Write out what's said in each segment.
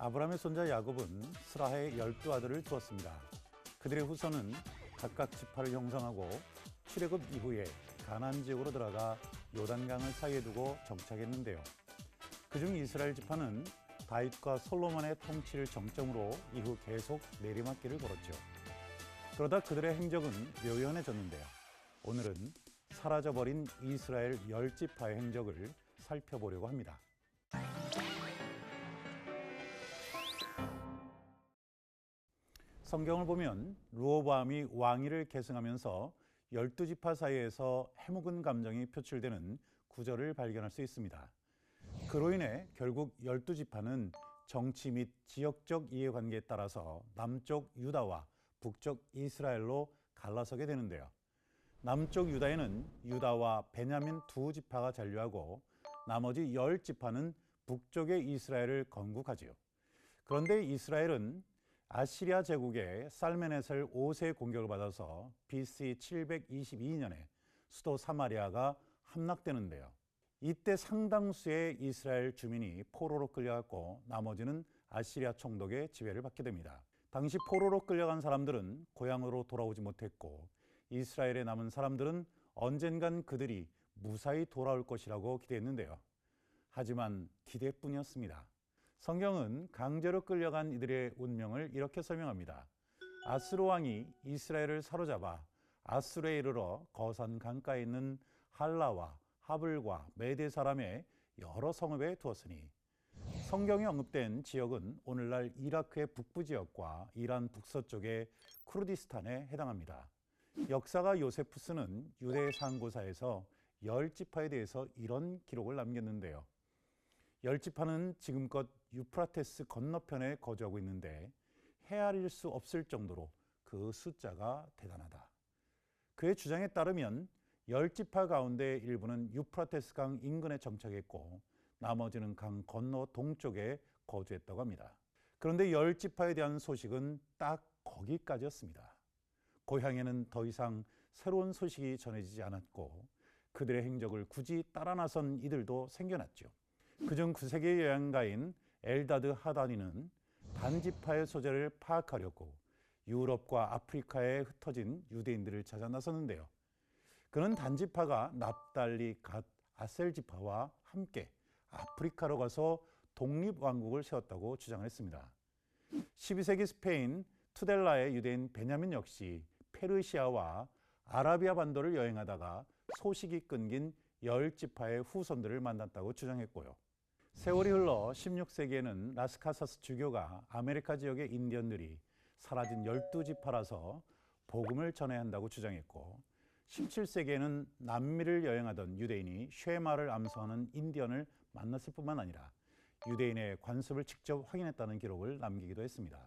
아브라함의 손자 야곱은 스라의 12아들을 두었습니다. 그들의 후손은 각각 지파를 형성하고 출애굽 이후에 가나안 지역으로 들어가 요단강을 사이에 두고 정착했는데요. 그중 이스라엘 지파는 다윗과 솔로몬의 통치를 정점으로 이후 계속 내리막길을 걸었죠. 그러다 그들의 행적은 묘연해졌는데요. 오늘은 사라져버린 이스라엘 10지파의 행적을 살펴보려고 합니다. 성경을 보면 르호보암이 왕위를 계승하면서 12지파 사이에서 해묵은 감정이 표출되는 구절을 발견할 수 있습니다. 그로 인해 결국 12지파는 정치 및 지역적 이해관계에 따라서 남쪽 유다와 북쪽 이스라엘로 갈라서게 되는데요. 남쪽 유다에는 유다와 베냐민 두 지파가 잔류하고 나머지 10지파는 북쪽의 이스라엘을 건국하지요. 그런데 이스라엘은 아시리아 제국의 살메네셀 5세 공격을 받아서 BC 722년에 수도 사마리아가 함락되는데요. 이때 상당수의 이스라엘 주민이 포로로 끌려갔고 나머지는 아시리아 총독의 지배를 받게 됩니다. 당시 포로로 끌려간 사람들은 고향으로 돌아오지 못했고 이스라엘에 남은 사람들은 언젠간 그들이 무사히 돌아올 것이라고 기대했는데요. 하지만 기대뿐이었습니다. 성경은 강제로 끌려간 이들의 운명을 이렇게 설명합니다. 아스루 왕이 이스라엘을 사로잡아 아수르에 이르러 거산 강가에 있는 할라와 하블과 메대 사람의 여러 성읍에 두었으니, 성경에 언급된 지역은 오늘날 이라크의 북부 지역과 이란 북서쪽의 쿠르디스탄에 해당합니다. 역사가 요세푸스는 유대 상고사에서 10지파에 대해서 이런 기록을 남겼는데요. 10지파는 지금껏 유프라테스 건너편에 거주하고 있는데 헤아릴 수 없을 정도로 그 숫자가 대단하다. 그의 주장에 따르면 10지파 가운데 일부는 유프라테스 강 인근에 정착했고 나머지는 강 건너 동쪽에 거주했다고 합니다. 그런데 10지파에 대한 소식은 딱 거기까지였습니다. 고향에는 더 이상 새로운 소식이 전해지지 않았고 그들의 행적을 굳이 따라 나선 이들도 생겨났죠. 그중 9세기 여행가인 엘다드 하다니는 단지파의 소재를 파악하려고 유럽과 아프리카에 흩어진 유대인들을 찾아 나섰는데요. 그는 단지파가 납달리, 갓, 아셀 지파와 함께 아프리카로 가서 독립왕국을 세웠다고 주장을 했습니다. 12세기 스페인 투델라의 유대인 베냐민 역시 페르시아와 아라비아 반도를 여행하다가 소식이 끊긴 10지파의 후손들을 만났다고 주장했고요. 세월이 흘러 16세기에는 라스카사스 주교가 아메리카 지역의 인디언들이 사라진 12지파라서 복음을 전해야 한다고 주장했고, 17세기에는 남미를 여행하던 유대인이 쉐마를 암송하는 인디언을 만났을 뿐만 아니라 유대인의 관습을 직접 확인했다는 기록을 남기기도 했습니다.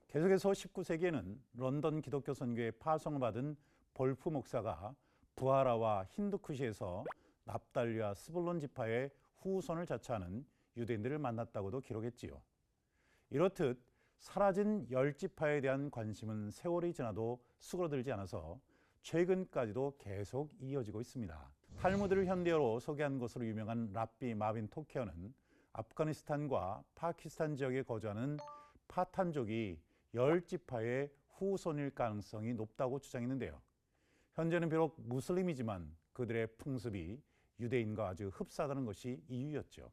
계속해서 19세기에는 런던 기독교 선교의 파송을 받은 볼프 목사가 부하라와 힌두쿠시에서 납달리와 스불론 지파의 후손을 자처하는 유대인들을 만났다고도 기록했지요. 이렇듯 사라진 10지파에 대한 관심은 세월이 지나도 수그러들지 않아서 최근까지도 계속 이어지고 있습니다. 탈무드를 현대어로 소개한 것으로 유명한 랍비 마빈 토케어는 아프가니스탄과 파키스탄 지역에 거주하는 파탄족이 10지파의 후손일 가능성이 높다고 주장했는데요. 현재는 비록 무슬림이지만 그들의 풍습이 유대인과 아주 흡사하다는 것이 이유였죠.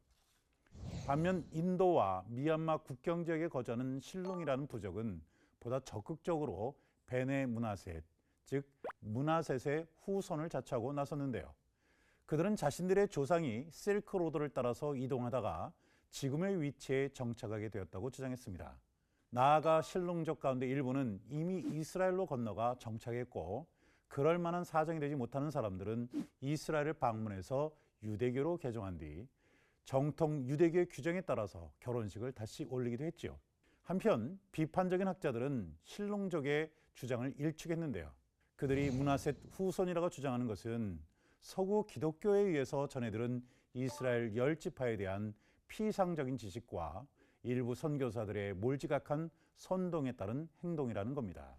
반면 인도와 미얀마 국경 지역에 거주하는 실룽이라는 부족은 보다 적극적으로 베네 문하셋, 즉 문하셋의 후손을 자처하고 나섰는데요. 그들은 자신들의 조상이 실크로드를 따라서 이동하다가 지금의 위치에 정착하게 되었다고 주장했습니다. 나아가 실룽족 가운데 일부는 이미 이스라엘로 건너가 정착했고, 그럴 만한 사정이 되지 못하는 사람들은 이스라엘을 방문해서 유대교로 개종한 뒤 정통 유대교의 규정에 따라서 결혼식을 다시 올리기도 했죠. 한편 비판적인 학자들은 실룽족의 주장을 일축했는데요. 그들이 문하셋 후손이라고 주장하는 것은 서구 기독교에 의해서 전해들은 이스라엘 10지파에 대한 피상적인 지식과 일부 선교사들의 몰지각한 선동에 따른 행동이라는 겁니다.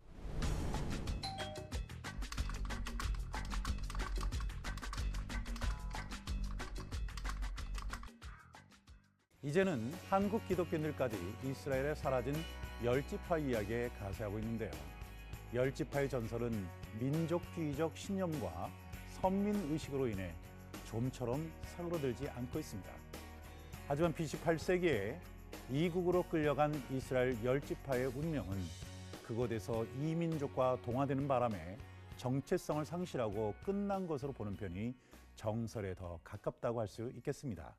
이제는 한국 기독교인들까지 이스라엘에 사라진 열지파 이야기에 가세하고 있는데요. 열지파의 전설은 민족주의적 신념과 선민의식으로 인해 좀처럼 사그러들지 않고 있습니다. 하지만 BC 8세기에 이국으로 끌려간 이스라엘 열지파의 운명은 그곳에서 이민족과 동화되는 바람에 정체성을 상실하고 끝난 것으로 보는 편이 정설에 더 가깝다고 할 수 있겠습니다.